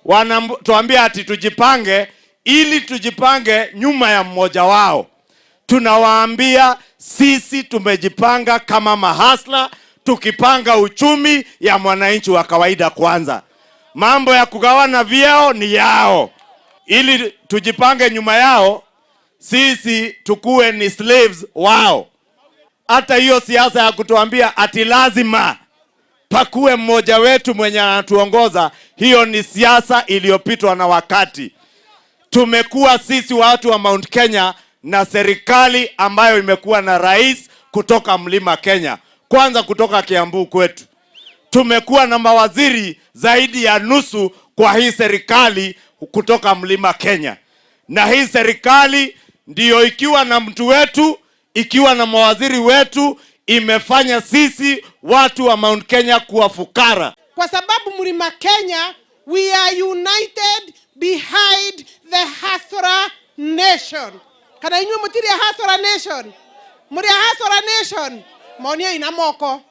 wanatuambia ati tujipange ili tujipange nyuma ya mmoja wao. Tunawaambia sisi tumejipanga kama mahasla, tukipanga uchumi ya mwananchi wa kawaida kwanza. Mambo ya kugawana vyeo ni yao. Ili tujipange nyuma yao, sisi tukue ni slaves wao. Hata hiyo siasa ya kutuambia ati lazima pakuwe mmoja wetu mwenye anatuongoza, hiyo ni siasa iliyopitwa na wakati. Tumekuwa sisi watu wa Mount Kenya na serikali ambayo imekuwa na rais kutoka Mlima Kenya, kwanza kutoka Kiambu kwetu. Tumekuwa na mawaziri zaidi ya nusu kwa hii serikali kutoka Mlima Kenya. Na hii serikali ndiyo ikiwa na mtu wetu, ikiwa na mawaziri wetu, imefanya sisi watu wa Mount Kenya kuwa fukara. Kwa sababu Mlima Kenya, we are united behind the Hasura Nation. Kana inyo mutiri ya Hasura Nation? Muri ya Hasura Nation? Maoni ina moko.